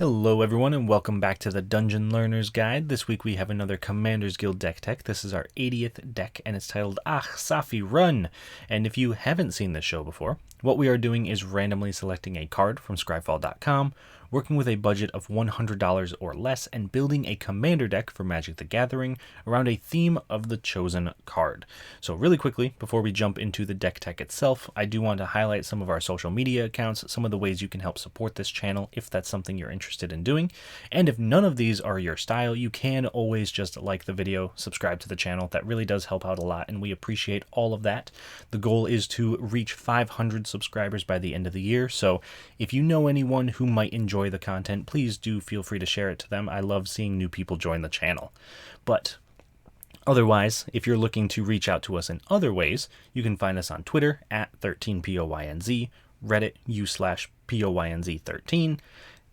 Hello everyone and welcome back to the Dungeon Learner's Guide. This week we have another Commander's Guild deck tech. This is our 80th deck and it's titled Saffi, Run! And if you haven't seen this show before, what we are doing is randomly selecting a card from Scryfall.com, working with a budget of $100 or less, and building a commander deck for Magic the Gathering around a theme of the chosen card. So really quickly, before we jump into the deck tech itself, I do want to highlight some of our social media accounts, some of the ways you can help support this channel if that's something you're interested in doing. And if none of these are your style, you can always just like the video, subscribe to the channel. That really does help out a lot, and we appreciate all of that. The goal is to reach 500 subscribers by the end of the year, so if you know anyone who might enjoy the content, please do feel free to share it to them. I love seeing new people join the channel. But otherwise, if you're looking to reach out to us in other ways, you can find us on Twitter at 13POYNZ, Reddit u/POYNZ13,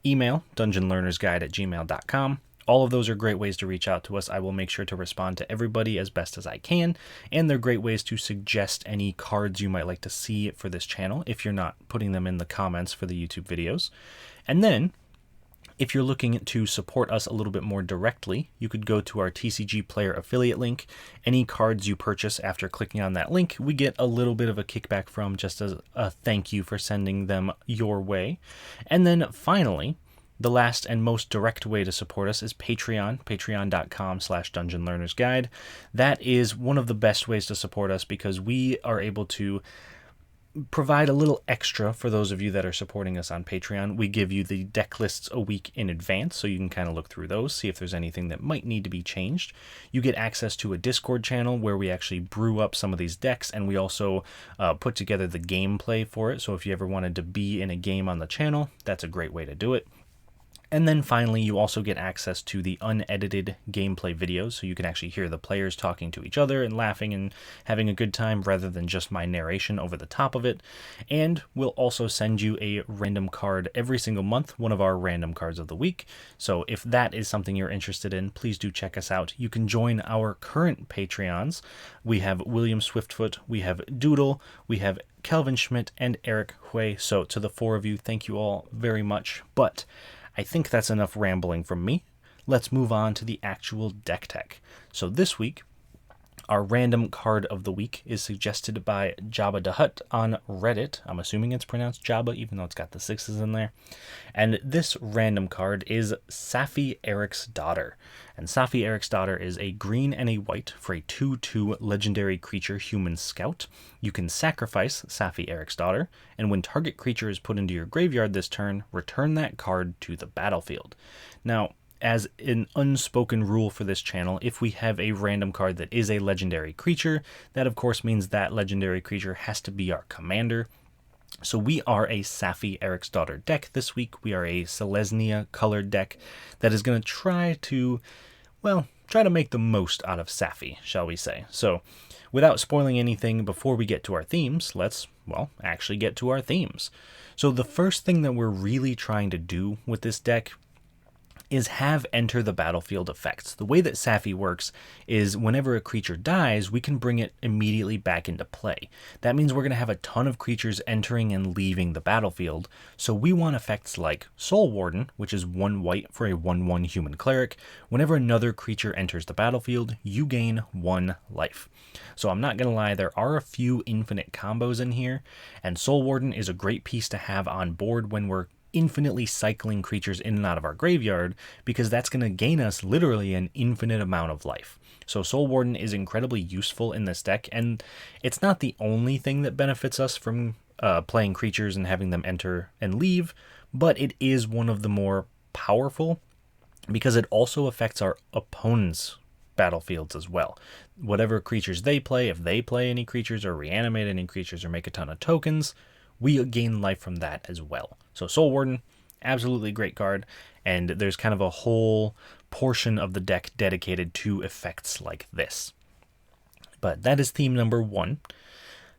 email dungeonlearnersguide@gmail.com. All of those are great ways to reach out to us. I will make sure to respond to everybody as best as I can, and they're great ways to suggest any cards you might like to see for this channel if you're not putting them in the comments for the YouTube videos. And then, if you're looking to support us a little bit more directly, you could go to our TCG Player affiliate link. Any cards you purchase after clicking on that link, we get a little bit of a kickback from, just as a thank you for sending them your way. And then finally, the last and most direct way to support us is Patreon, patreon.com/dungeonlearnersguide. That is one of the best ways to support us because we are able to provide a little extra for those of you that are supporting us on Patreon. We give you the deck lists a week in advance, so you can kind of look through those, see if there's anything that might need to be changed. You get access to a Discord channel where we actually brew up some of these decks, and we also put together the gameplay for it. So if you ever wanted to be in a game on the channel, that's a great way to do it. And then finally, you also get access to the unedited gameplay videos, so you can actually hear the players talking to each other and laughing and having a good time rather than just my narration over the top of it. And we'll also send you a random card every single month, one of our random cards of the week. So if that is something you're interested in, please do check us out. You can join our current Patreons. We have William Swiftfoot, we have Doodle, we have Kelvin Schmidt, and Eric Hui. So to the four of you, thank you all very much. But I think that's enough rambling from me. Let's move on to the actual deck tech. So this week, our random card of the week is suggested by Jabba the Hutt on Reddit. I'm assuming it's pronounced Jabba, even though it's got the 6s in there. And this random card is Saffi Eriksdotter. And Saffi Eriksdotter is a green and a white for a 2/2 legendary creature human scout. You can sacrifice Saffi Eriksdotter, and when target creature is put into your graveyard this turn, return that card to the battlefield. Now, as an unspoken rule for this channel, if we have a random card that is a legendary creature, that of course means that legendary creature has to be our commander. So we are a Saffi Eriksdotter deck this week. We are a Selesnya colored deck that is going to try to make the most out of Saffi, shall we say. So without spoiling anything before we get to our themes, let's, actually get to our themes. So the first thing that we're really trying to do with this deck is have enter the battlefield effects. The way that Saffi works is whenever a creature dies, we can bring it immediately back into play. That means we're going to have a ton of creatures entering and leaving the battlefield, so we want effects like Soul Warden, which is 1 white for a 1/1 human cleric. Whenever another creature enters the battlefield, you gain 1 life. So I'm not going to lie, there are a few infinite combos in here, and Soul Warden is a great piece to have on board when we're infinitely cycling creatures in and out of our graveyard, because that's going to gain us literally an infinite amount of life. So Soul Warden is incredibly useful in this deck, and it's not the only thing that benefits us from playing creatures and having them enter and leave, but it is one of the more powerful because it also affects our opponent's battlefields as well. Whatever creatures they play, if they play any creatures or reanimate any creatures or make a ton of tokens, we gain life from that as well. So Soul Warden, absolutely great card, and there's kind of a whole portion of the deck dedicated to effects like this. But that is theme number 1.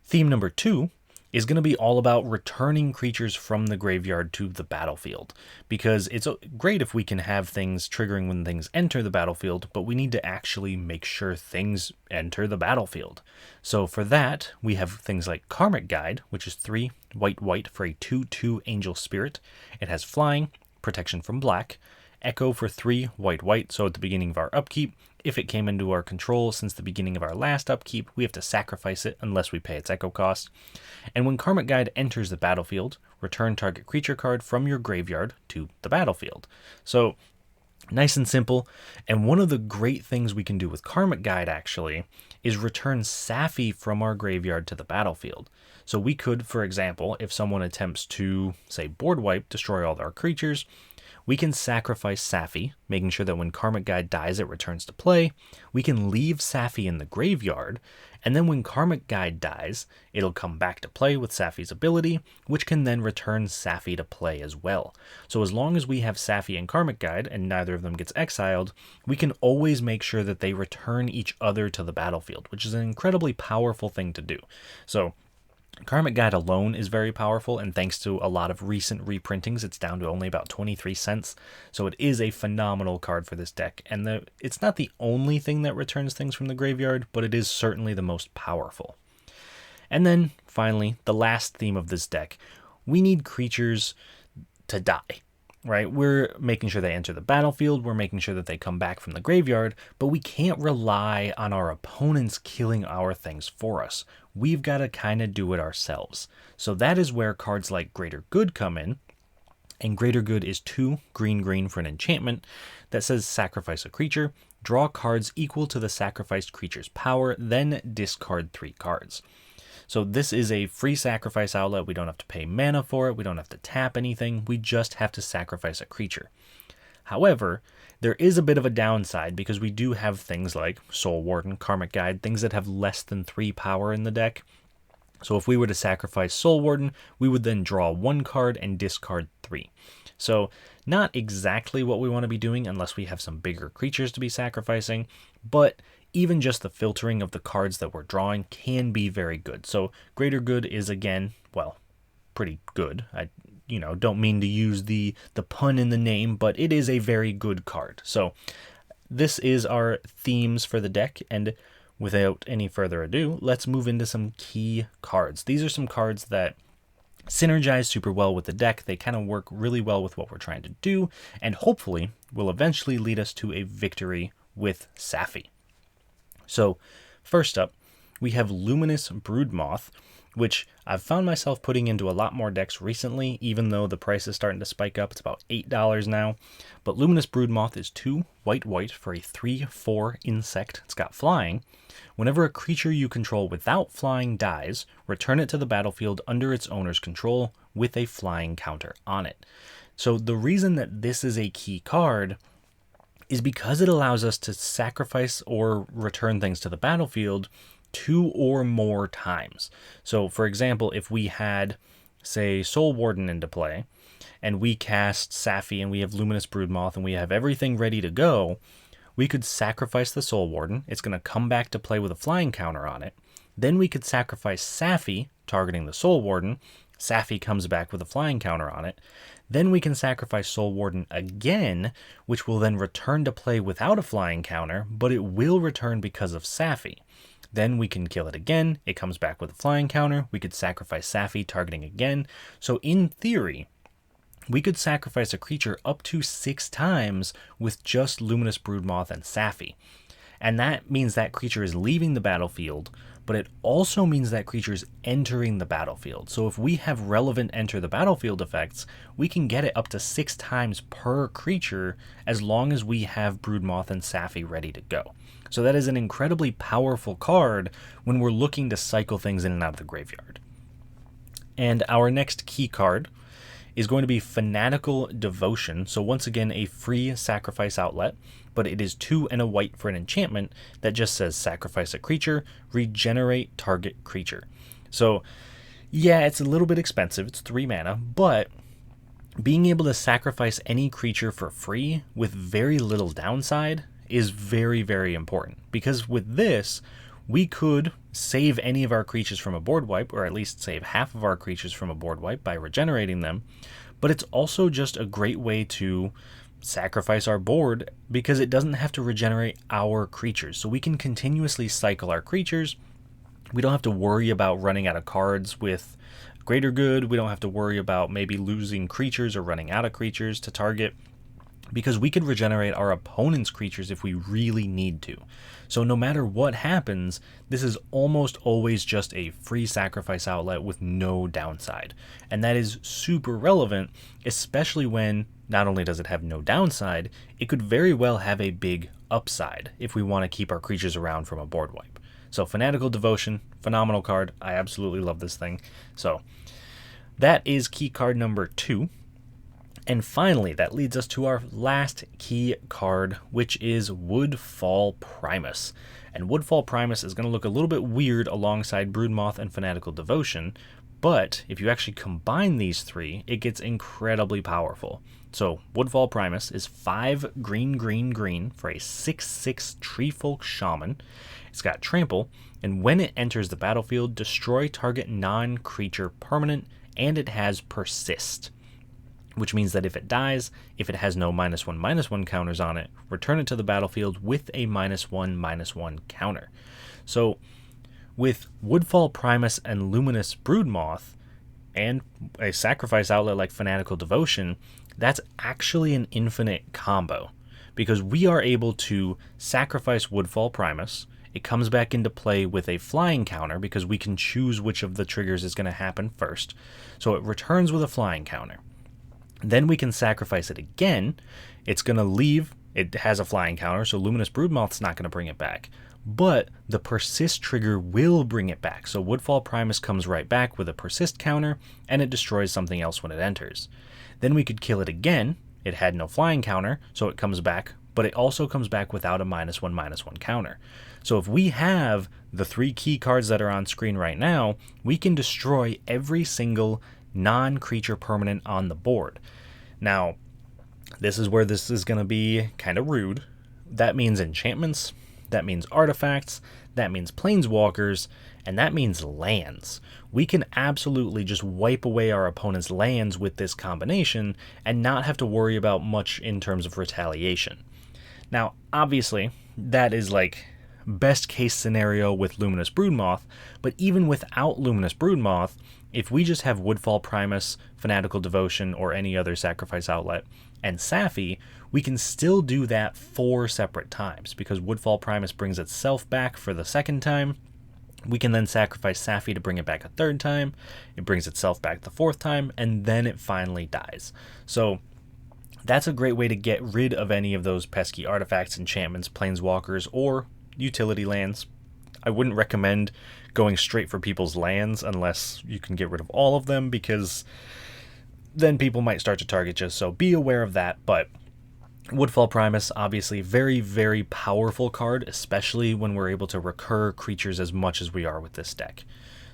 Theme number 2 is going to be all about returning creatures from the graveyard to the battlefield, because it's great if we can have things triggering when things enter the battlefield, but we need to actually make sure things enter the battlefield. So for that, we have things like Karmic Guide, which is 3 white for a 2/2 angel spirit. It has flying, protection from black, echo for 3 white, so at the beginning of our upkeep, if it came into our control since the beginning of our last upkeep, we have to sacrifice it unless we pay its echo cost. And when Karmic Guide enters the battlefield, return target creature card from your graveyard to the battlefield. So nice and simple. And one of the great things we can do with Karmic Guide actually is return Saffi from our graveyard to the battlefield. So we could, for example, if someone attempts to, say, board wipe, destroy all our creatures, we can sacrifice Saffi, making sure that when Karmic Guide dies, it returns to play. We can leave Saffi in the graveyard, and then when Karmic Guide dies, it'll come back to play with Saffi's ability, which can then return Saffi to play as well. So as long as we have Saffi and Karmic Guide, and neither of them gets exiled, we can always make sure that they return each other to the battlefield, which is an incredibly powerful thing to do. So Karmic Guide alone is very powerful, and thanks to a lot of recent reprintings, it's down to only about 23 cents, so it is a phenomenal card for this deck, and it's not the only thing that returns things from the graveyard, but it is certainly the most powerful. And then, finally, the last theme of this deck, we need creatures to die. Right, we're making sure they enter the battlefield, we're making sure that they come back from the graveyard, but we can't rely on our opponents killing our things for us. We've got to kind of do it ourselves. So that is where cards like Greater Good come in, and Greater Good is 2 green for an enchantment that says sacrifice a creature, draw cards equal to the sacrificed creature's power, then discard 3 cards. So this is a free sacrifice outlet. We don't have to pay mana for it. We don't have to tap anything. We just have to sacrifice a creature. However, there is a bit of a downside because we do have things like Soul Warden, Karmic Guide, things that have less than 3 power in the deck. So if we were to sacrifice Soul Warden, we would then draw 1 card and discard 3. So not exactly what we want to be doing unless we have some bigger creatures to be sacrificing, but even just the filtering of the cards that we're drawing can be very good. So Greater Good is, again, well, pretty good. I don't mean to use the pun in the name, but it is a very good card. So this is our themes for the deck, and without any further ado, let's move into some key cards. These are some cards that synergize super well with the deck. They kind of work really well with what we're trying to do, and hopefully will eventually lead us to a victory with Saffi. So first up, we have Luminous Broodmoth, which I've found myself putting into a lot more decks recently, even though the price is starting to spike up. It's about $8 now. But Luminous Broodmoth is 2 white for a 3/4 insect. It's got flying. Whenever a creature you control without flying dies, return it to the battlefield under its owner's control with a flying counter on it. So the reason that this is a key card is because it allows us to sacrifice or return things to the battlefield 2 or more times. So for example, if we had, say, Soul Warden into play, and we cast Saffi and we have Luminous Broodmoth and we have everything ready to go, we could sacrifice the Soul Warden. It's going to come back to play with a flying counter on it. Then we could sacrifice Saffi, targeting the Soul Warden. Saffi comes back with a flying counter on it. Then we can sacrifice Soul Warden again, which will then return to play without a flying counter, but it will return because of Saffi. Then we can kill it again. It comes back with a flying counter. We could sacrifice Saffi, targeting again. So in theory, we could sacrifice a creature up to 6 times with just Luminous Broodmoth and Saffi. And that means that creature is leaving the battlefield, but it also means that creature is entering the battlefield. So if we have relevant enter the battlefield effects, we can get it up to 6 times per creature as long as we have Broodmoth and Saffi ready to go. So that is an incredibly powerful card when we're looking to cycle things in and out of the graveyard. And our next key card is going to be Fanatical Devotion. So once again, a free sacrifice outlet, but it is 2 and a white for an enchantment that just says sacrifice a creature, regenerate target creature. So yeah, it's a little bit expensive. It's 3 mana, but being able to sacrifice any creature for free with very little downside is very, very important, because with this, we could save any of our creatures from a board wipe, or at least save half of our creatures from a board wipe by regenerating them, but it's also just a great way to sacrifice our board because it doesn't have to regenerate our creatures. So we can continuously cycle our creatures. We don't have to worry about running out of cards with greater good. We don't have to worry about maybe losing creatures or running out of creatures to target, because we could regenerate our opponent's creatures if we really need to. So no matter what happens, this is almost always just a free sacrifice outlet with no downside. And that is super relevant, especially when not only does it have no downside, it could very well have a big upside if we want to keep our creatures around from a board wipe. So Fanatical Devotion, phenomenal card. I absolutely love this thing. So that is key card number 2. And finally, that leads us to our last key card, which is Woodfall Primus. And Woodfall Primus is going to look a little bit weird alongside Broodmoth and Fanatical Devotion, but if you actually combine these 3, it gets incredibly powerful. So Woodfall Primus is 5 green, green, green for a 6/6 Treefolk Shaman. It's got Trample, and when it enters the battlefield, destroy target non-creature permanent, and it has Persist, which means that if it dies, if it has no -1/-1 counters on it, return it to the battlefield with a -1/-1 counter. So with Woodfall Primus and Luminous Broodmoth, and a sacrifice outlet like Fanatical Devotion, that's actually an infinite combo, because we are able to sacrifice Woodfall Primus. It comes back into play with a flying counter because we can choose which of the triggers is going to happen first. So it returns with a flying counter. Then we can sacrifice it again. It's going to leave. It has a flying counter, so Luminous Broodmoth's not going to bring it back. But the Persist trigger will bring it back. So Woodfall Primus comes right back with a Persist counter, and it destroys something else when it enters. Then we could kill it again. It had no flying counter, so it comes back, but it also comes back without a -1/-1 counter. So if we have the 3 key cards that are on screen right now, we can destroy every single non-creature permanent on the board. Now, this is where this is going to be kind of rude. That means enchantments, that means artifacts, that means planeswalkers, and that means lands. We can absolutely just wipe away our opponent's lands with this combination and not have to worry about much in terms of retaliation. Now, obviously, that is like best case scenario with Luminous Broodmoth, but even without Luminous Broodmoth, if we just have Woodfall Primus, Fanatical Devotion, or any other sacrifice outlet, and Saffi, we can still do that 4 separate times, because Woodfall Primus brings itself back for the 2nd time. We can then sacrifice Saffi to bring it back a 3rd time. It brings itself back the 4th time, and then it finally dies. So that's a great way to get rid of any of those pesky artifacts, enchantments, planeswalkers, or utility lands. I wouldn't recommend going straight for people's lands unless you can get rid of all of them, because then people might start to target you, so be aware of that. But Woodfall Primus, obviously very, very powerful card, especially when we're able to recur creatures as much as we are with this deck.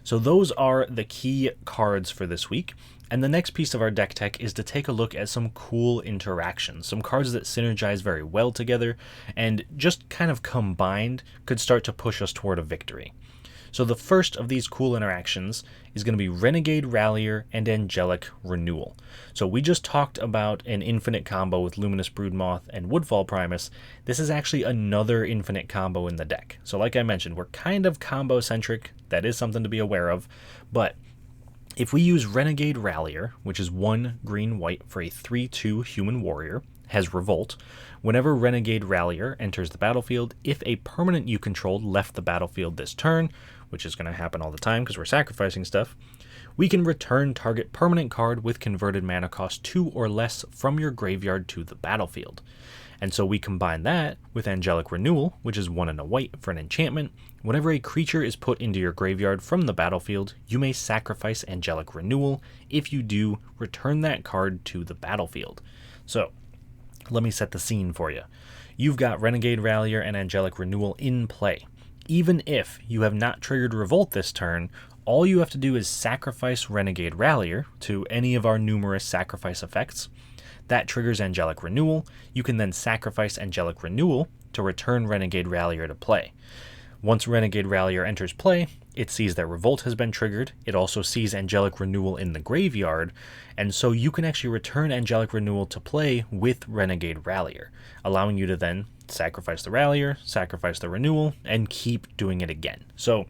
So those are the key cards for this week. And the next piece of our deck tech is to take a look at some cool interactions, some cards that synergize very well together and just kind of combined could start to push us toward a victory. So the first of these cool interactions is going to be Renegade Rallier and Angelic Renewal. So we just talked about an infinite combo with Luminous Broodmoth and Woodfall Primus. This is actually another infinite combo in the deck. So like I mentioned, we're kind of combo centric. That is something to be aware of. But if we use Renegade Rallier, which is 1 green-white for a 3/2 human warrior, has Revolt. Whenever Renegade Rallier enters the battlefield, if a permanent you controlled left the battlefield this turn, which is going to happen all the time because we're sacrificing stuff, we can return target permanent card with converted mana cost 2 or less from your graveyard to the battlefield. And so we combine that with Angelic Renewal, which is 1 and a white for an enchantment. Whenever a creature is put into your graveyard from the battlefield, you may sacrifice Angelic Renewal. If you do, return that card to the battlefield. So let me set the scene for you. You've got Renegade Rallier and Angelic Renewal in play. Even if you have not triggered Revolt this turn, all you have to do is sacrifice Renegade Rallier to any of our numerous sacrifice effects. That triggers Angelic Renewal. You can then sacrifice Angelic Renewal to return Renegade Rallier to play. Once Renegade Rallier enters play, it sees that Revolt has been triggered. It also sees Angelic Renewal in the graveyard, and so you can actually return Angelic Renewal to play with Renegade Rallier, allowing you to then sacrifice the Rallier, sacrifice the Renewal, and keep doing it again. So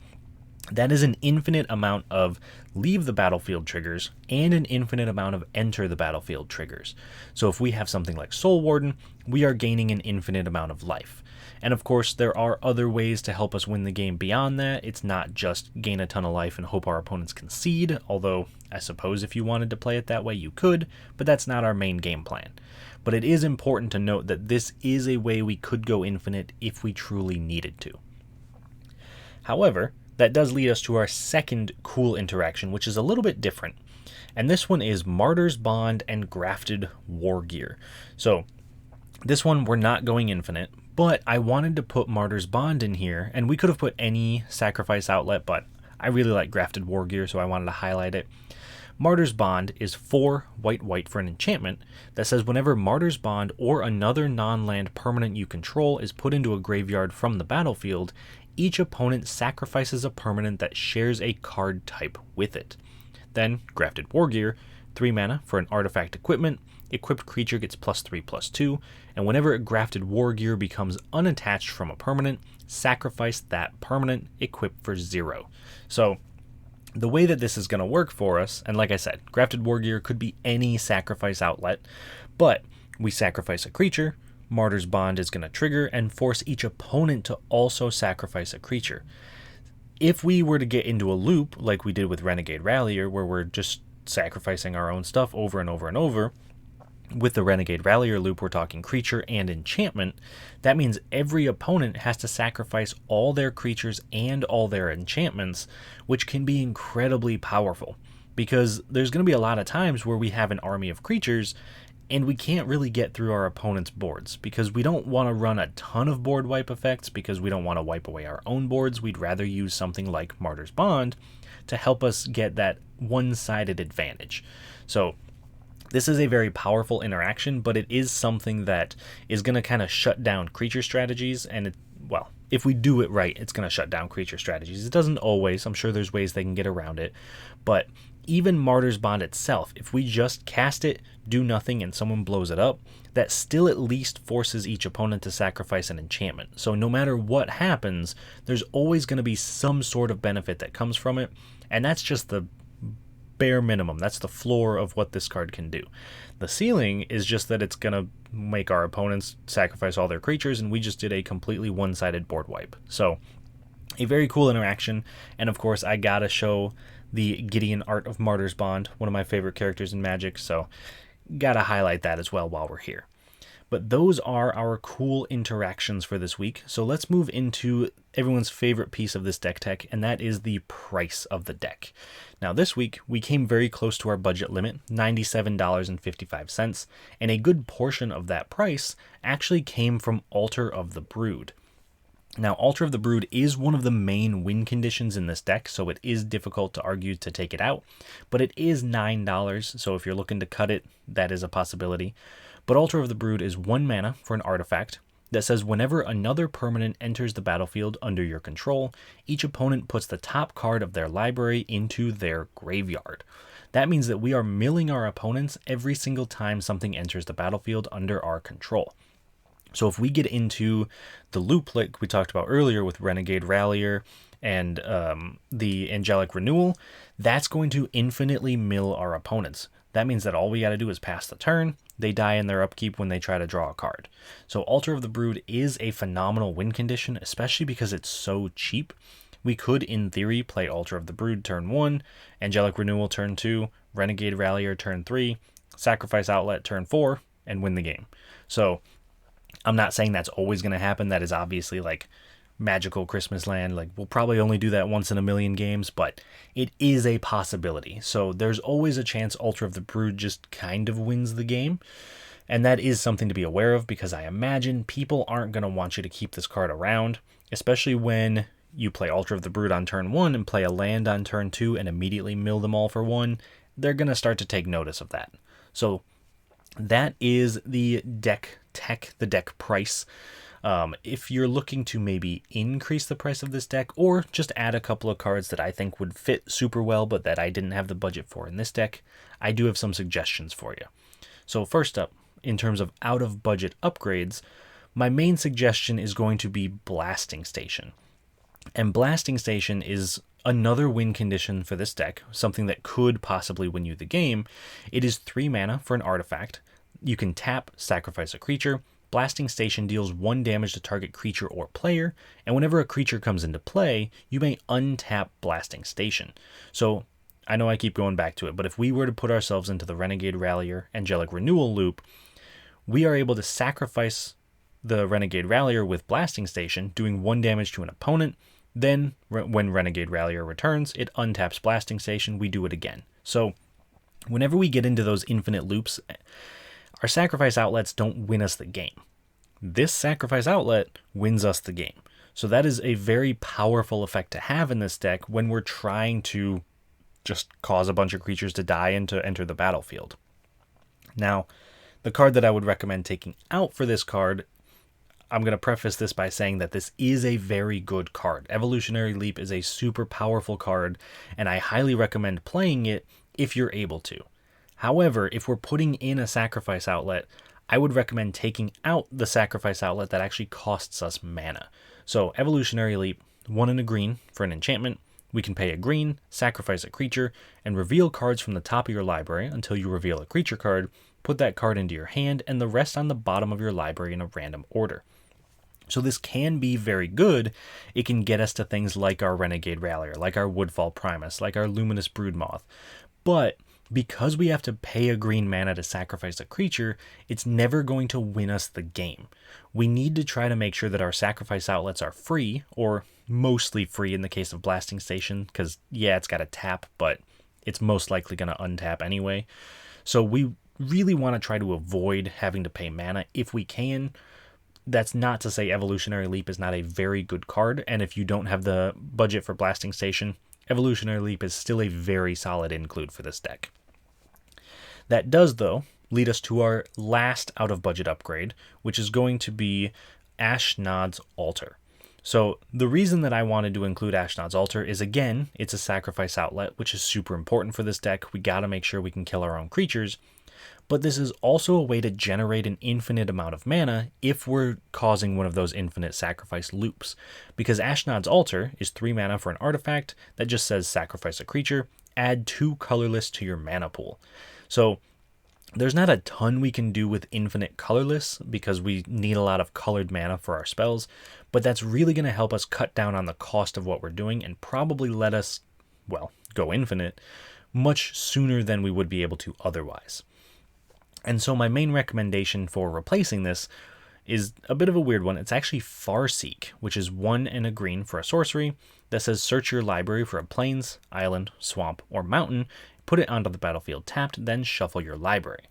That is an infinite amount of leave the battlefield triggers and an infinite amount of enter the battlefield triggers. So if we have something like Soul Warden, we are gaining an infinite amount of life. And of course, there are other ways to help us win the game beyond that. It's not just gain a ton of life and hope our opponents concede, although I suppose if you wanted to play it that way, you could, but that's not our main game plan. But it is important to note that this is a way we could go infinite if we truly needed to. However, that does lead us to our second cool interaction, which is a little bit different. And this one is Martyr's Bond and Grafted War Gear. So this one, we're not going infinite, but I wanted to put Martyr's Bond in here, and we could have put any sacrifice outlet, but I really like Grafted War Gear, so I wanted to highlight it. Martyr's Bond is 4 white for an enchantment that says whenever Martyr's Bond or another non-land permanent you control is put into a graveyard from the battlefield, each opponent sacrifices a permanent that shares a card type with it. Then, Grafted War Gear, 3 mana for an artifact equipment. Equipped creature gets +3/+2, and whenever a Grafted War Gear becomes unattached from a permanent, sacrifice that permanent, equipped for 0. So, the way that this is going to work for us, and like I said, Grafted War Gear could be any sacrifice outlet, but we sacrifice a creature, Martyr's Bond is going to trigger and force each opponent to also sacrifice a creature. If we were to get into a loop like we did with Renegade Rallier, where we're just sacrificing our own stuff over and over and over, with the Renegade Rallier loop we're talking creature and enchantment, that means every opponent has to sacrifice all their creatures and all their enchantments, which can be incredibly powerful, because there's going to be a lot of times where we have an army of creatures and we can't really get through our opponent's boards because we don't want to run a ton of board wipe effects because we don't want to wipe away our own boards. We'd rather use something like Martyr's Bond to help us get that one-sided advantage. So this is a very powerful interaction, but it is something that is going to kind of shut down creature strategies, and if we do it right, it's going to shut down creature strategies. It doesn't always. I'm sure there's ways they can get around it, but even Martyr's Bond itself, if we just cast it, do nothing, and someone blows it up, that still at least forces each opponent to sacrifice an enchantment. So no matter what happens, there's always going to be some sort of benefit that comes from it, and that's just the bare minimum. That's the floor of what this card can do. The ceiling is just that it's going to make our opponents sacrifice all their creatures, and we just did a completely one-sided board wipe. So a very cool interaction, and of course I gotta show the Gideon art of Martyr's Bond, one of my favorite characters in Magic, so gotta highlight that as well while we're here. But those are our cool interactions for this week, so let's move into everyone's favorite piece of this deck tech, and that is the price of the deck. Now this week, we came very close to our budget limit, $97.55, and a good portion of that price actually came from Altar of the Brood. Now, Altar of the Brood is one of the main win conditions in this deck, so it is difficult to argue to take it out, but it is $9, so if you're looking to cut it, that is a possibility. But Altar of the Brood is 1 mana for an artifact that says whenever another permanent enters the battlefield under your control, each opponent puts the top card of their library into their graveyard. That means that we are milling our opponents every single time something enters the battlefield under our control. So if we get into the loop like we talked about earlier with Renegade Rallier and the Angelic Renewal, that's going to infinitely mill our opponents. That means that all we got to do is pass the turn. They die in their upkeep when they try to draw a card. So Altar of the Brood is a phenomenal win condition, especially because it's so cheap. We could, in theory, play Altar of the Brood turn 1, Angelic Renewal turn 2, Renegade Rallier turn 3, Sacrifice Outlet turn 4, and win the game. So I'm not saying that's always going to happen. That is obviously like magical Christmas land. Like we'll probably only do that once in a million games, but it is a possibility. So there's always a chance Altar of the Brood just kind of wins the game. And that is something to be aware of because I imagine people aren't going to want you to keep this card around, especially when you play Altar of the Brood on turn 1 and play a land on turn 2 and immediately mill them all for 1. They're going to start to take notice of that. So that is the deck tech, the deck price. If you're looking to maybe increase the price of this deck or just add a couple of cards that I think would fit super well but that I didn't have the budget for in this deck, I do have some suggestions for you. So first up, in terms of out of budget upgrades, my main suggestion is going to be Blasting Station. And Blasting Station is another win condition for this deck, something that could possibly win you the game. It is 3 mana for an artifact. You can tap, sacrifice a creature. Blasting Station deals 1 damage to target creature or player, and whenever a creature comes into play, you may untap Blasting Station. So, I know I keep going back to it, but if we were to put ourselves into the Renegade Rallier Angelic Renewal loop, we are able to sacrifice the Renegade Rallier with Blasting Station, doing 1 damage to an opponent. Then, when Renegade Rallier returns, it untaps Blasting Station, we do it again. So, whenever we get into those infinite loops, our sacrifice outlets don't win us the game. This sacrifice outlet wins us the game. So that is a very powerful effect to have in this deck when we're trying to just cause a bunch of creatures to die and to enter the battlefield. Now, the card that I would recommend taking out for this card, I'm going to preface this by saying that this is a very good card. Evolutionary Leap is a super powerful card, and I highly recommend playing it if you're able to. However, if we're putting in a sacrifice outlet, I would recommend taking out the sacrifice outlet that actually costs us mana. So, Evolutionary Leap, 1 and a green for an enchantment. We can pay a green, sacrifice a creature, and reveal cards from the top of your library until you reveal a creature card. Put that card into your hand, and the rest on the bottom of your library in a random order. So this can be very good. It can get us to things like our Renegade Rallier, like our Woodfall Primus, like our Luminous Broodmoth. But because we have to pay a green mana to sacrifice a creature, it's never going to win us the game. We need to try to make sure that our sacrifice outlets are free, or mostly free in the case of Blasting Station, because yeah, it's got a tap, but it's most likely going to untap anyway. So we really want to try to avoid having to pay mana if we can. That's not to say Evolutionary Leap is not a very good card, and if you don't have the budget for Blasting Station, Evolutionary Leap is still a very solid include for this deck. That does, though, lead us to our last out-of-budget upgrade, which is going to be Ashnod's Altar. So the reason that I wanted to include Ashnod's Altar is, again, it's a sacrifice outlet, which is super important for this deck. We gotta make sure we can kill our own creatures. But this is also a way to generate an infinite amount of mana if we're causing one of those infinite sacrifice loops. Because Ashnod's Altar is 3 mana for an artifact that just says sacrifice a creature, add 2 colorless to your mana pool. So there's not a ton we can do with infinite colorless because we need a lot of colored mana for our spells, but that's really going to help us cut down on the cost of what we're doing and probably let us, well, go infinite much sooner than we would be able to otherwise. And so my main recommendation for replacing this is a bit of a weird one. It's actually Farseek, which is 1 and a green for a sorcery that says search your library for a plains, island, swamp, or mountain, put it onto the battlefield tapped, then shuffle your library.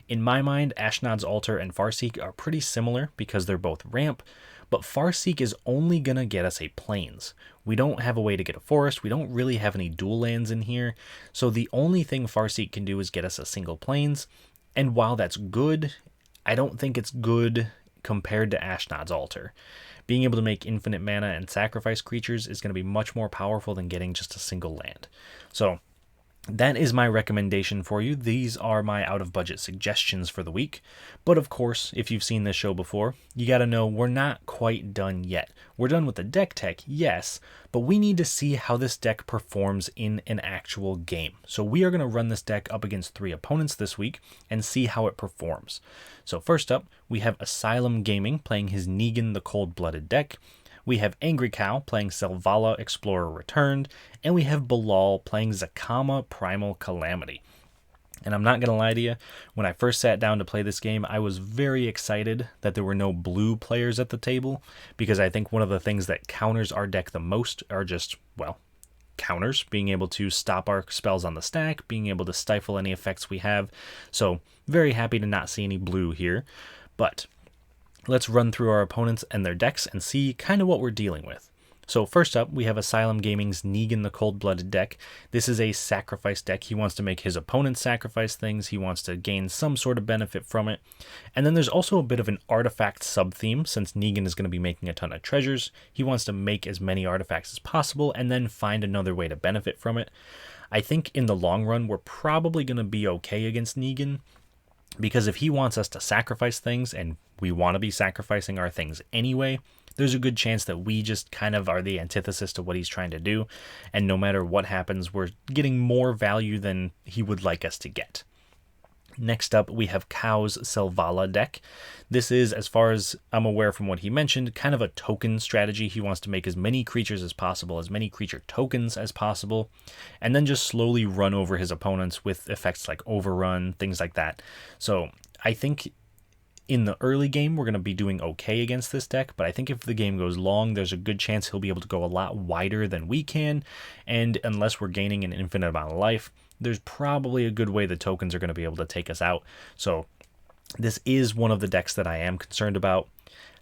In my mind, Ashnod's Altar and Farseek are pretty similar because they're both ramp, but Farseek is only going to get us a plains. We don't have a way to get a forest, we don't really have any dual lands in here, so the only thing Farseek can do is get us a single plains. And while that's good, I don't think it's good compared to Ashnod's Altar. Being able to make infinite mana and sacrifice creatures is going to be much more powerful than getting just a single land. So that is my recommendation for you. These are my out-of-budget suggestions for the week. But of course, if you've seen this show before, you got to know we're not quite done yet. We're done with the deck tech, yes, but we need to see how this deck performs in an actual game. So we are going to run this deck up against 3 opponents this week and see how it performs. So first up, we have Asylum Gaming playing his Negan the Cold-Blooded deck. We have AngryCow playing Selvala Explorer Returned, and we have Bilal playing Zakama Primal Calamity. And I'm not going to lie to you, when I first sat down to play this game, I was very excited that there were no blue players at the table, because I think one of the things that counters our deck the most are just, well, counters, being able to stop our spells on the stack, being able to stifle any effects we have. So very happy to not see any blue here, but let's run through our opponents and their decks and see kind of what we're dealing with. So first up, we have Asylum Gaming's Negan the Cold-Blooded deck. This is a sacrifice deck. He wants to make his opponent sacrifice things. He wants to gain some sort of benefit from it. And then there's also a bit of an artifact sub-theme, since Negan is going to be making a ton of treasures. He wants to make as many artifacts as possible and then find another way to benefit from it. I think in the long run, we're probably going to be okay against Negan, because if he wants us to sacrifice things, and we want to be sacrificing our things anyway, there's a good chance that we just kind of are the antithesis to what he's trying to do, and no matter what happens, we're getting more value than he would like us to get. Next up, we have Cow's Selvala deck. This is, as far as I'm aware from what he mentioned, kind of a token strategy. He wants to make as many creatures as possible, as many creature tokens as possible, and then just slowly run over his opponents with effects like Overrun, things like that. So I think in the early game, we're going to be doing okay against this deck, but I think if the game goes long, there's a good chance he'll be able to go a lot wider than we can, and unless we're gaining an infinite amount of life, there's probably a good way the tokens are going to be able to take us out. So this is one of the decks that I am concerned about.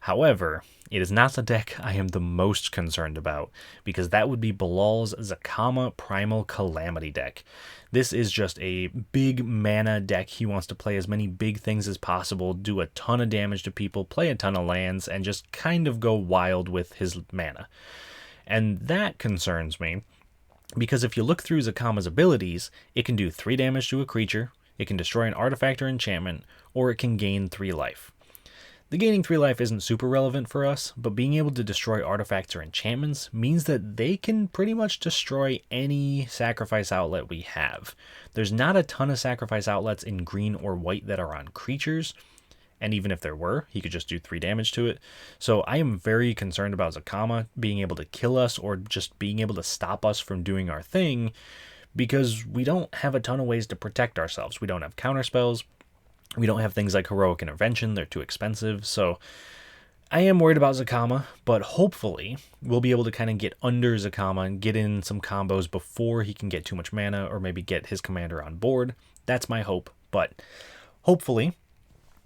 However, it is not the deck I am the most concerned about, because that would be Bilal's Zacama Primal Calamity deck. This is just a big mana deck. He wants to play as many big things as possible, do a ton of damage to people, play a ton of lands, and just kind of go wild with his mana. And that concerns me, because if you look through Zacama's abilities, it can do 3 damage to a creature, it can destroy an artifact or enchantment, or it can gain 3 life. The gaining 3 life isn't super relevant for us, but being able to destroy artifacts or enchantments means that they can pretty much destroy any sacrifice outlet we have. There's not a ton of sacrifice outlets in green or white that are on creatures, and even if there were, he could just do 3 damage to it. So I am very concerned about Zacama being able to kill us or just being able to stop us from doing our thing, because we don't have a ton of ways to protect ourselves. We don't have counterspells. We don't have things like Heroic Intervention. They're too expensive. So I am worried about Zacama, but hopefully we'll be able to kind of get under Zacama and get in some combos before he can get too much mana or maybe get his commander on board. That's my hope, but hopefully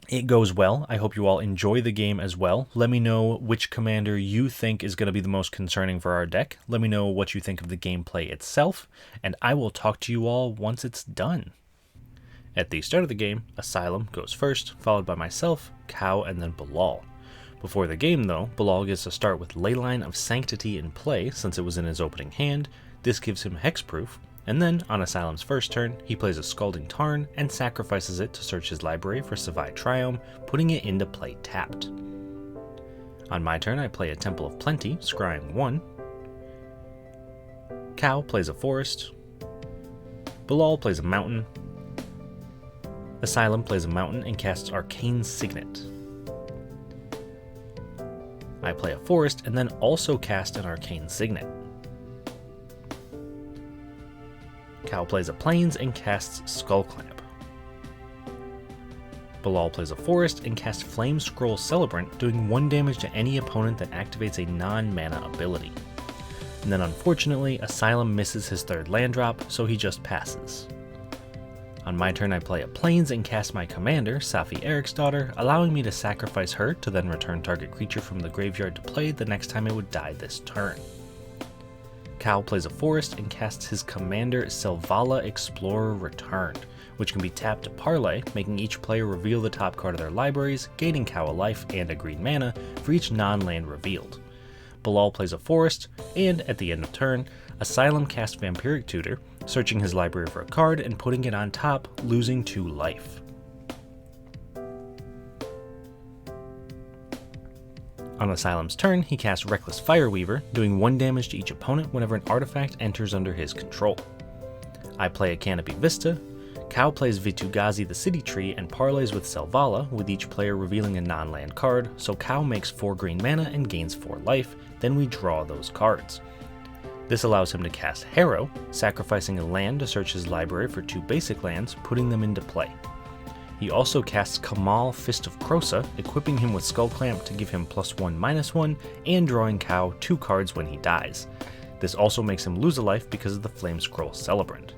it goes well. I hope you all enjoy the game as well. Let me know which commander you think is going to be the most concerning for our deck. Let me know what you think of the gameplay itself, and I will talk to you all once it's done. At the start of the game, Asylum goes first, followed by myself, Cow, and then Bilal. Before the game though, Bilal gets to start with Leyline of Sanctity in play since it was in his opening hand. This gives him hexproof, and then on Asylum's first turn, he plays a Scalding Tarn and sacrifices it to search his library for Savai Triome, putting it into play tapped. On my turn, I play a Temple of Plenty, scrying 1. Cow plays a Forest. Bilal plays a Mountain. Asylum plays a Mountain and casts Arcane Signet. I play a Forest and then also cast an Arcane Signet. Cow plays a Plains and casts Skullclamp. Bilal plays a Forest and casts Flame Scroll Celebrant, doing 1 damage to any opponent that activates a non-mana ability. And then unfortunately, Asylum misses his 3rd land drop, so he just passes. On my turn, I play a Plains and cast my commander, Saffi Eriksdotter, allowing me to sacrifice her to then return target creature from the graveyard to play the next time it would die this turn. Cow plays a Forest and casts his commander, Selvala Explorer Returned, which can be tapped to parlay, making each player reveal the top card of their libraries, gaining Cow a life and a green mana for each non-land revealed. Bilal plays a Forest, and at the end of turn, Asylum casts Vampiric Tutor, searching his library for a card and putting it on top, losing 2 life. On Asylum's turn, he casts Reckless Fireweaver, doing 1 damage to each opponent whenever an artifact enters under his control. I play a Canopy Vista. Cow plays Vitu-Ghazi the City Tree and parlays with Selvala, with each player revealing a non-land card, so Cow makes 4 green mana and gains 4 life, then we draw those cards. This allows him to cast Harrow, sacrificing a land to search his library for 2 basic lands, putting them into play. He also casts Kamal Fist of Krosa, equipping him with Skullclamp to give him +1/-1, and drawing Cow 2 cards when he dies. This also makes him lose a life because of the Flame Scroll Celebrant.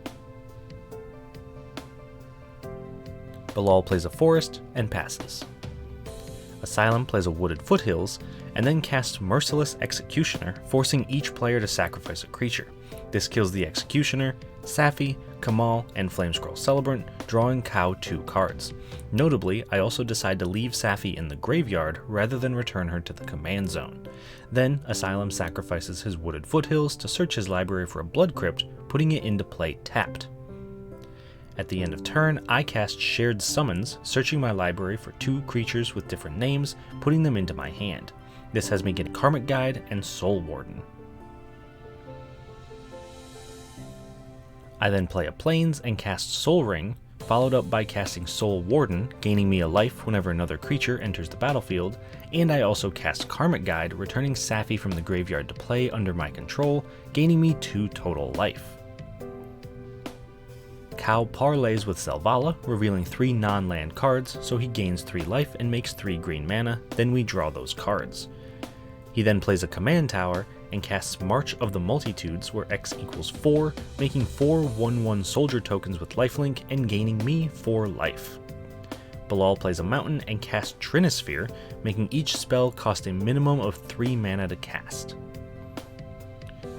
Bilal plays a Forest and passes. Asylum plays a Wooded Foothills, and then casts Merciless Executioner, forcing each player to sacrifice a creature. This kills the Executioner, Saffi, Kamal, and Flamescroll Celebrant, drawing Cow 2 cards. Notably, I also decide to leave Saffi in the graveyard rather than return her to the command zone. Then, Asylum sacrifices his Wooded Foothills to search his library for a Blood Crypt, putting it into play tapped. At the end of turn, I cast Shared Summons, searching my library for 2 creatures with different names, putting them into my hand. This has me get Karmic Guide and Soul Warden. I then play a Plains and cast Soul Ring, followed up by casting Soul Warden, gaining me a life whenever another creature enters the battlefield, and I also cast Karmic Guide, returning Saffi from the graveyard to play under my control, gaining me 2 total life. Cow parlays with Selvala, revealing 3 non-land cards, so he gains 3 life and makes 3 green mana, then we draw those cards. He then plays a command tower and casts March of the Multitudes, where X equals 4, making 4 1/1 soldier tokens with lifelink and gaining me 4 life. Bilal plays a mountain and casts Trinisphere, making each spell cost a minimum of 3 mana to cast.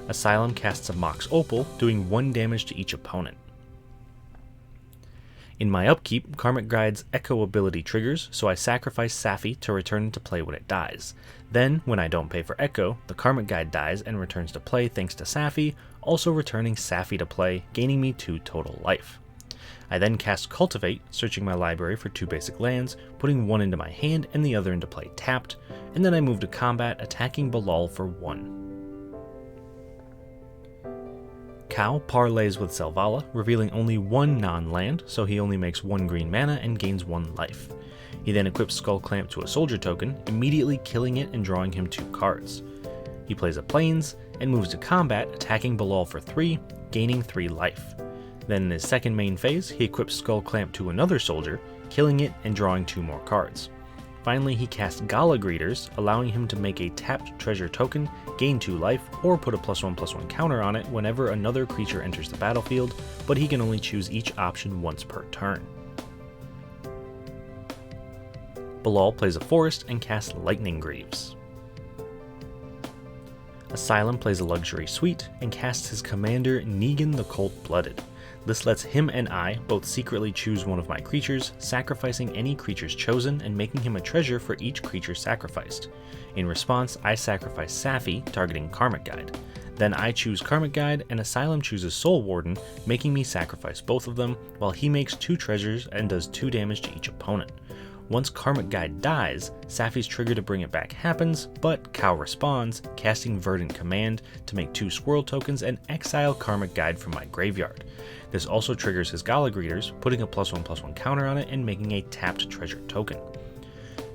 Asylum casts a Mox Opal, doing 1 damage to each opponent. In my upkeep, Karmic Guide's Echo ability triggers, so I sacrifice Saffi to return into play when it dies. Then, when I don't pay for Echo, the Karmic Guide dies and returns to play thanks to Saffi, also returning Saffi to play, gaining me 2 total life. I then cast Cultivate, searching my library for 2 basic lands, putting 1 into my hand and the other into play tapped, and then I move to combat, attacking Bilal for 1. Cow parlays with Selvala, revealing only 1 non-land, so he only makes 1 green mana and gains 1 life. He then equips Skull Clamp to a soldier token, immediately killing it and drawing him 2 cards. He plays a Plains, and moves to combat, attacking Bilal for 3, gaining 3 life. Then in his second main phase, he equips Skull Clamp to another soldier, killing it and drawing 2 more cards. Finally, he casts Gala Greeters, allowing him to make a tapped treasure token, gain 2 life, or put a +1/+1 counter on it whenever another creature enters the battlefield, but he can only choose each option once per turn. Bilal plays a forest and casts Lightning Greaves. Asylum plays a luxury suite and casts his commander Negan the Cold-Blooded. This lets him and I both secretly choose one of my creatures, sacrificing any creatures chosen and making him a treasure for each creature sacrificed. In response, I sacrifice Saffi, targeting Karmic Guide. Then I choose Karmic Guide and Asylum chooses Soul Warden, making me sacrifice both of them, while he makes 2 treasures and does 2 damage to each opponent. Once Karmic Guide dies, Saffi's trigger to bring it back happens, but Cow responds, casting Verdant Command to make 2 squirrel tokens and exile Karmic Guide from my graveyard. This also triggers his Gala Greeters, putting a +1/+1 counter on it and making a tapped treasure token.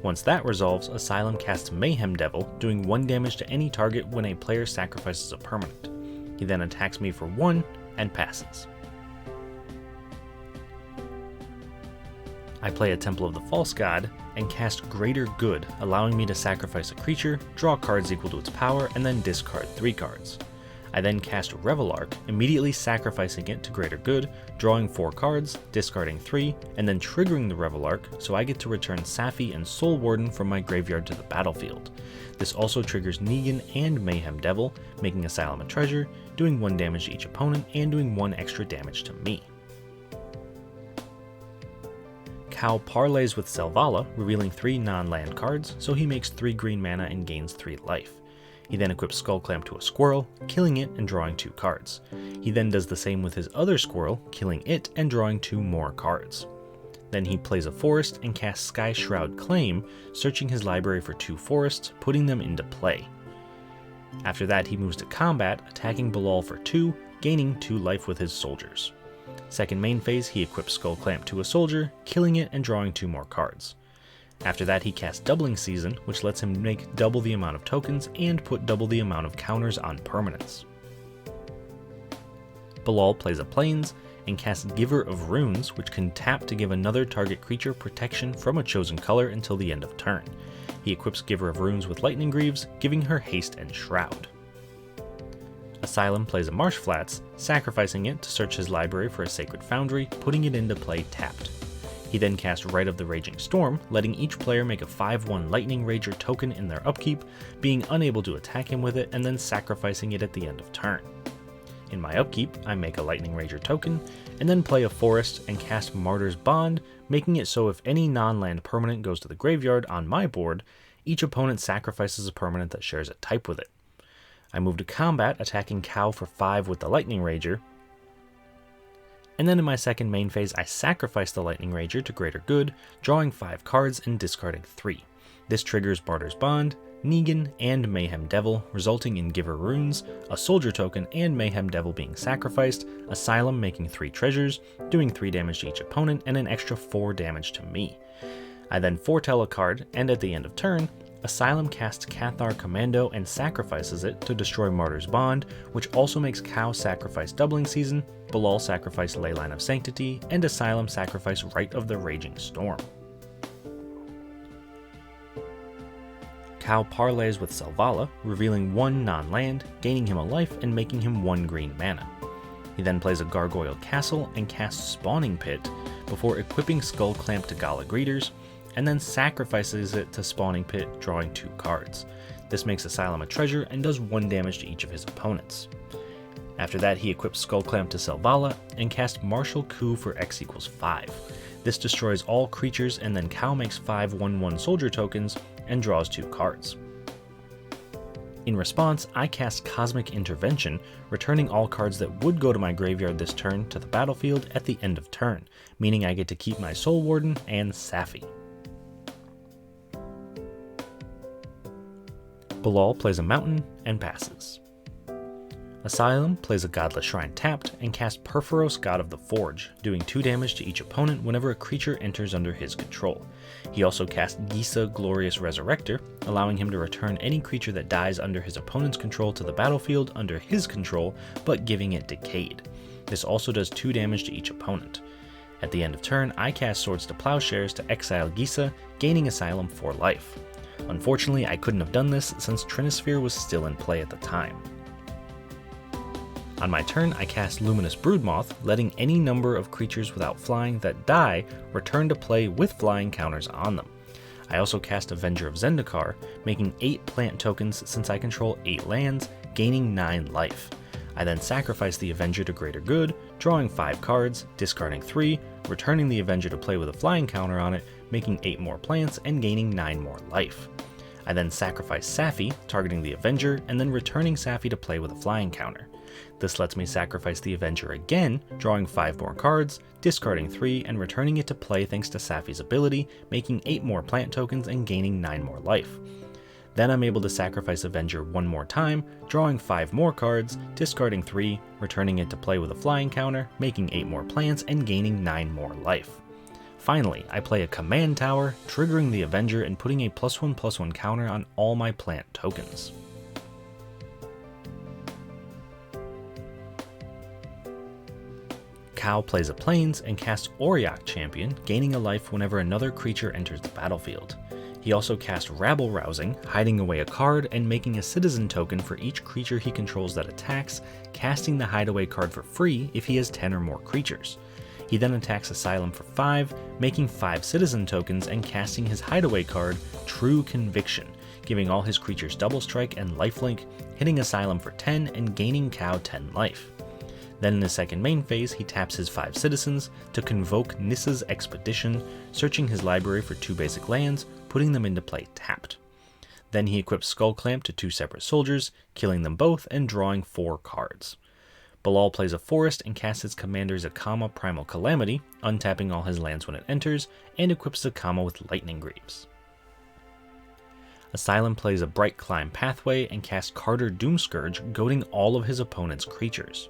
Once that resolves, Asylum casts Mayhem Devil, doing 1 damage to any target when a player sacrifices a permanent. He then attacks me for 1 and passes. I play a Temple of the False God and cast Greater Good, allowing me to sacrifice a creature, draw cards equal to its power, and then discard 3 cards. I then cast Revelark, immediately sacrificing it to Greater Good, drawing 4 cards, discarding 3, and then triggering the Revelark, so I get to return Saffi and Soul Warden from my graveyard to the battlefield. This also triggers Negan and Mayhem Devil, making Asylum a treasure, doing 1 damage to each opponent, and doing 1 extra damage to me. Cow parlays with Selvala, revealing 3 non-land cards, so he makes 3 green mana and gains 3 life. He then equips Skull Clamp to a squirrel, killing it and drawing 2 cards. He then does the same with his other squirrel, killing it and drawing 2 more cards. Then he plays a forest and casts Sky Shroud Claim, searching his library for 2 forests, putting them into play. After that, he moves to combat, attacking Bilal for 2, gaining 2 life with his soldiers. Second main phase, he equips Skull Clamp to a soldier, killing it and drawing 2 more cards. After that, he casts Doubling Season, which lets him make double the amount of tokens and put double the amount of counters on permanents. Bilal plays a Plains and casts Giver of Runes, which can tap to give another target creature protection from a chosen color until the end of turn. He equips Giver of Runes with Lightning Greaves, giving her haste and shroud. Asylum plays a Marsh Flats, sacrificing it to search his library for a Sacred Foundry, putting it into play tapped. He then casts Rite of the Raging Storm, letting each player make a 5/1 Lightning Rager token in their upkeep, being unable to attack him with it and then sacrificing it at the end of turn. In my upkeep, I make a Lightning Rager token, and then play a forest and cast Martyr's Bond, making it so if any non-land permanent goes to the graveyard on my board, each opponent sacrifices a permanent that shares a type with it. I move to combat, attacking Cow for 5 with the Lightning Rager, and then in my second main phase, I sacrifice the Lightning Rager to Greater Good, drawing 5 cards and discarding 3. This triggers Martyr's Bond, Negan, and Mayhem Devil, resulting in Giver Runes, a Soldier token, and Mayhem Devil being sacrificed, Asylum making 3 treasures, doing 3 damage to each opponent, and an extra 4 damage to me. I then foretell a card, and at the end of turn, Asylum casts Cathar Commando and sacrifices it to destroy Martyr's Bond, which also makes Cow sacrifice Doubling Season, Bilal sacrifice Leyline of Sanctity, and Asylum sacrifice Rite of the Raging Storm. Cow parlays with Selvala, revealing 1 non-land, gaining him a life and making him 1 green mana. He then plays a Gargoyled Castle and casts Spawning Pit before equipping Skull Clamp to Gala Greeters, and then sacrifices it to Spawning Pit, drawing 2 cards. This makes Asylum a treasure and does 1 damage to each of his opponents. After that, he equips Skull Clamp to Selvala and casts Martial Coup for X=5. This destroys all creatures, and then Cow makes 5 1/1 soldier tokens and draws 2 cards. In response, I cast Cosmic Intervention, returning all cards that would go to my graveyard this turn to the battlefield at the end of turn, meaning I get to keep my Soul Warden and Saffi. Bilal plays a mountain and passes. Asylum plays a Godless Shrine tapped and casts Perforos, God of the Forge, doing 2 damage to each opponent whenever a creature enters under his control. He also casts Gisa Glorious Resurrector, allowing him to return any creature that dies under his opponent's control to the battlefield under his control, but giving it Decayed. This also does 2 damage to each opponent. At the end of turn, I cast Swords to Plowshares to exile Gisa, gaining Asylum 4 life. Unfortunately, I couldn't have done this since Trinisphere was still in play at the time. On my turn, I cast Luminous Broodmoth, letting any number of creatures without flying that die return to play with flying counters on them. I also cast Avenger of Zendikar, making 8 plant tokens since I control 8 lands, gaining 9 life. I then sacrifice the Avenger to Greater Good, drawing 5 cards, discarding 3, returning the Avenger to play with a flying counter on it, making 8 more plants and gaining 9 more life. I then sacrifice Saffi, targeting the Avenger, and then returning Saffi to play with a flying counter. This lets me sacrifice the Avenger again, drawing 5 more cards, discarding 3, and returning it to play thanks to Saffi's ability, making 8 more plant tokens and gaining 9 more life. Then I'm able to sacrifice Avenger 1 more time, drawing 5 more cards, discarding 3, returning it to play with a flying counter, making 8 more plants and gaining 9 more life. Finally, I play a Command Tower, triggering the Avenger and putting a +1/+1 counter on all my plant tokens. Cow plays a Plains and casts Auriok Champion, gaining a life whenever another creature enters the battlefield. He also casts Rabble Rousing, hiding away a card and making a citizen token for each creature he controls that attacks, casting the hideaway card for free if he has 10 or more creatures. He then attacks Asylum for 5, making 5 citizen tokens and casting his hideaway card, True Conviction, giving all his creatures double strike and lifelink, hitting Asylum for 10 and gaining Cow 10 life. Then in the second main phase, he taps his 5 citizens to convoke Nissa's Expedition, searching his library for 2 basic lands, putting them into play tapped. Then he equips Skull Clamp to 2 separate soldiers, killing them both and drawing 4 cards. Bilal plays a forest and casts his commander Zakama Primal Calamity, untapping all his lands when it enters, and equips Zakama with Lightning Greaves. Asylum plays a Bright Climb Pathway and casts Carter Doomscourge, goading all of his opponent's creatures.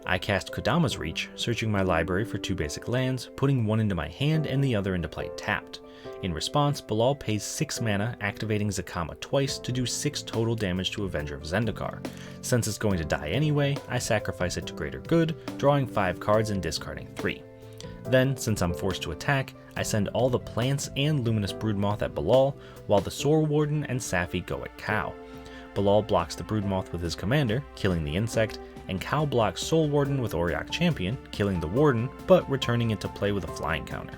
I cast Kodama's Reach, searching my library for 2 basic lands, putting 1 into my hand and the other into play tapped. In response, Bilal pays 6 mana, activating Zakama twice to do 6 total damage to Avenger of Zendikar. Since it's going to die anyway, I sacrifice it to Greater Good, drawing 5 cards and discarding 3. Then, since I'm forced to attack, I send all the plants and Luminous Broodmoth at Bilal, while the Soul Warden and Saffi go at Cow. Bilal blocks the Broodmoth with his commander, killing the insect, and Cow blocks Soul Warden with Auriok Champion, killing the Warden, but returning it to play with a flying counter.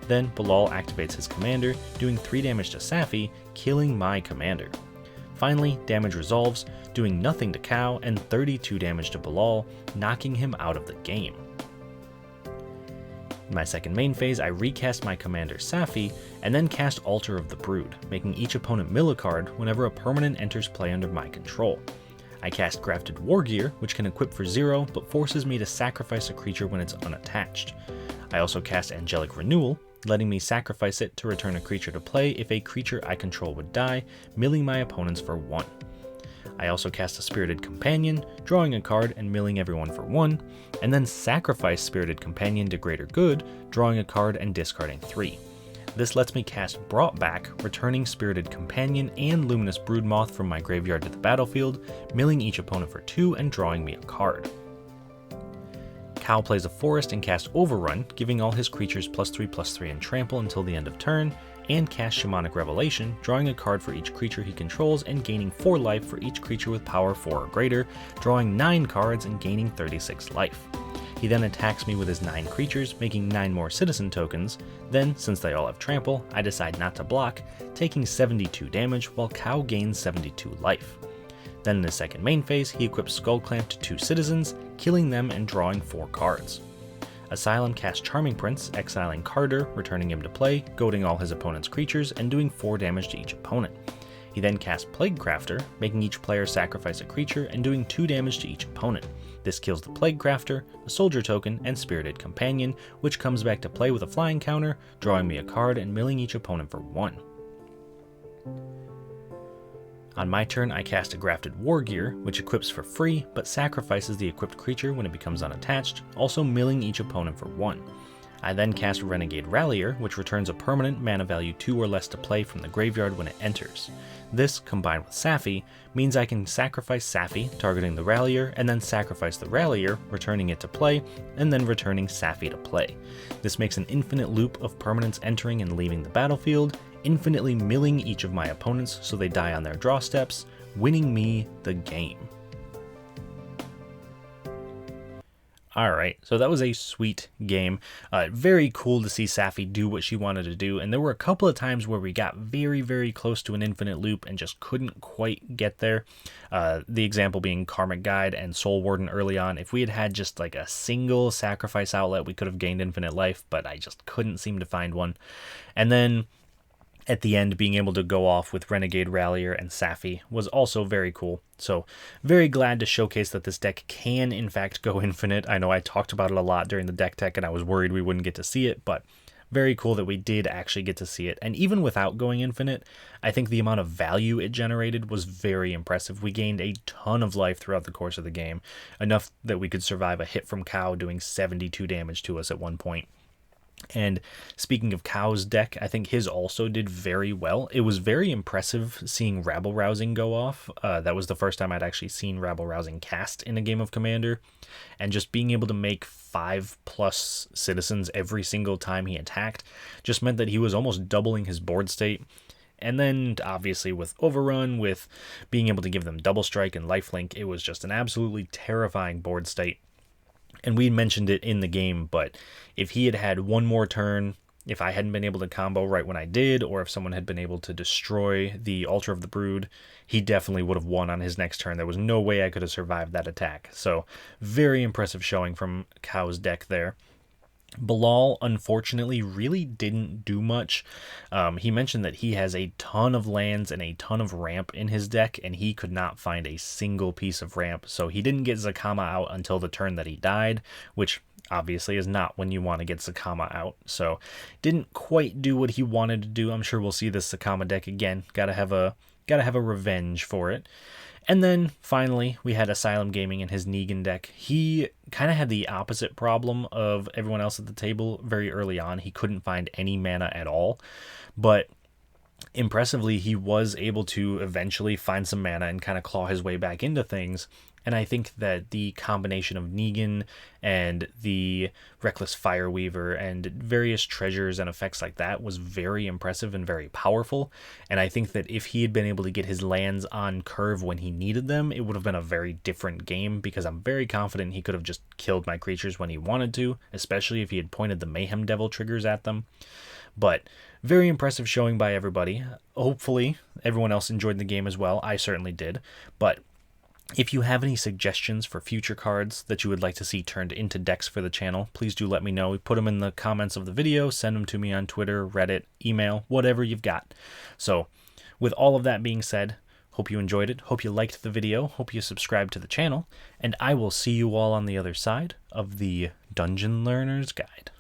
Then Bilal activates his commander, doing 3 damage to Saffi, killing my commander. Finally, damage resolves, doing nothing to Cow and 32 damage to Bilal, knocking him out of the game. In my second main phase, I recast my commander Saffi, and then cast Altar of the Brood, making each opponent mill a card whenever a permanent enters play under my control. I cast Grafted Wargear, which can equip for 0, but forces me to sacrifice a creature when it's unattached. I also cast Angelic Renewal, letting me sacrifice it to return a creature to play if a creature I control would die, milling my opponents for 1. I also cast a Spirited Companion, drawing a card and milling everyone for 1, and then sacrifice Spirited Companion to Greater Good, drawing a card and discarding 3. This lets me cast Brought Back, returning Spirited Companion and Luminous Broodmoth from my graveyard to the battlefield, milling each opponent for 2 and drawing me a card. Cow plays a forest and casts Overrun, giving all his creatures +3/+3 and trample until the end of turn, and casts Shamanic Revelation, drawing a card for each creature he controls and gaining 4 life for each creature with power 4 or greater, drawing 9 cards and gaining 36 life. He then attacks me with his 9 creatures, making 9 more citizen tokens. Then, since they all have trample, I decide not to block, taking 72 damage while Cow gains 72 life. Then in his second main phase, he equips Skull Clamp to 2 citizens, killing them and drawing 4 cards. Asylum casts Charming Prince, exiling Carter, returning him to play, goading all his opponent's creatures, and doing 4 damage to each opponent. He then casts Plaguecrafter, making each player sacrifice a creature and doing 2 damage to each opponent. This kills the Plaguecrafter, a soldier token, and Spirited Companion, which comes back to play with a flying counter, drawing me a card and milling each opponent for 1. On my turn, I cast a Grafted Wargear, which equips for free, but sacrifices the equipped creature when it becomes unattached, also milling each opponent for 1. I then cast Renegade Rallier, which returns a permanent mana value 2 or less to play from the graveyard when it enters. This, combined with Saffi, means I can sacrifice Saffi, targeting the Rallier, and then sacrifice the Rallier, returning it to play, and then returning Saffi to play. This makes an infinite loop of permanents entering and leaving the battlefield, infinitely milling each of my opponents so they die on their draw steps, winning me the game. Alright, so that was a sweet game. Very cool to see Saffi do what she wanted to do, and there were a couple of times where we got very, very close to an infinite loop and just couldn't quite get there. The example being Karmic Guide and Soul Warden early on. If we had had just like a single sacrifice outlet, we could have gained infinite life, but I just couldn't seem to find one. And then at the end, being able to go off with Renegade Rallier and Saffi was also very cool. So very glad to showcase that this deck can in fact go infinite. I know I talked about it a lot during the deck tech and I was worried we wouldn't get to see it, but very cool that we did actually get to see it. And even without going infinite, I think the amount of value it generated was very impressive. We gained a ton of life throughout the course of the game, enough that we could survive a hit from Cow doing 72 damage to us at one point. And speaking of Cow's deck, I think his also did very well. It was very impressive seeing Rabble Rousing go off. That was the first time I'd actually seen Rabble Rousing cast in a game of Commander. And just being able to make 5+ citizens every single time he attacked just meant that he was almost doubling his board state. And then, obviously, with Overrun, with being able to give them Double Strike and Lifelink, it was just an absolutely terrifying board state. And we mentioned it in the game, but if he had had one more turn, if I hadn't been able to combo right when I did, or if someone had been able to destroy the Altar of the Brood, he definitely would have won on his next turn. There was no way I could have survived that attack. So, very impressive showing from Cow's deck there. Bilal, unfortunately, really didn't do much. He mentioned that he has a ton of lands and a ton of ramp in his deck, and he could not find a single piece of ramp, so he didn't get Zakama out until the turn that he died, which obviously is not when you want to get Zakama out, so didn't quite do what he wanted to do. I'm sure we'll see this Zakama deck again. Gotta have a revenge for it. And then, finally, we had Asylum Gaming in his Negan deck. He kind of had the opposite problem of everyone else at the table very early on. He couldn't find any mana at all. But impressively, he was able to eventually find some mana and kind of claw his way back into things. And I think that the combination of Negan and the Reckless Fireweaver and various treasures and effects like that was very impressive and very powerful. And I think that if he had been able to get his lands on curve when he needed them, it would have been a very different game, because I'm very confident he could have just killed my creatures when he wanted to, especially if he had pointed the Mayhem Devil triggers at them. But very impressive showing by everybody. Hopefully everyone else enjoyed the game as well. I certainly did. But if you have any suggestions for future cards that you would like to see turned into decks for the channel, please do let me know. Put them in the comments of the video, send them to me on Twitter, Reddit, email, whatever you've got. So, with all of that being said, hope you enjoyed it, hope you liked the video, hope you subscribed to the channel, and I will see you all on the other side of the Dungeon Learner's Guide.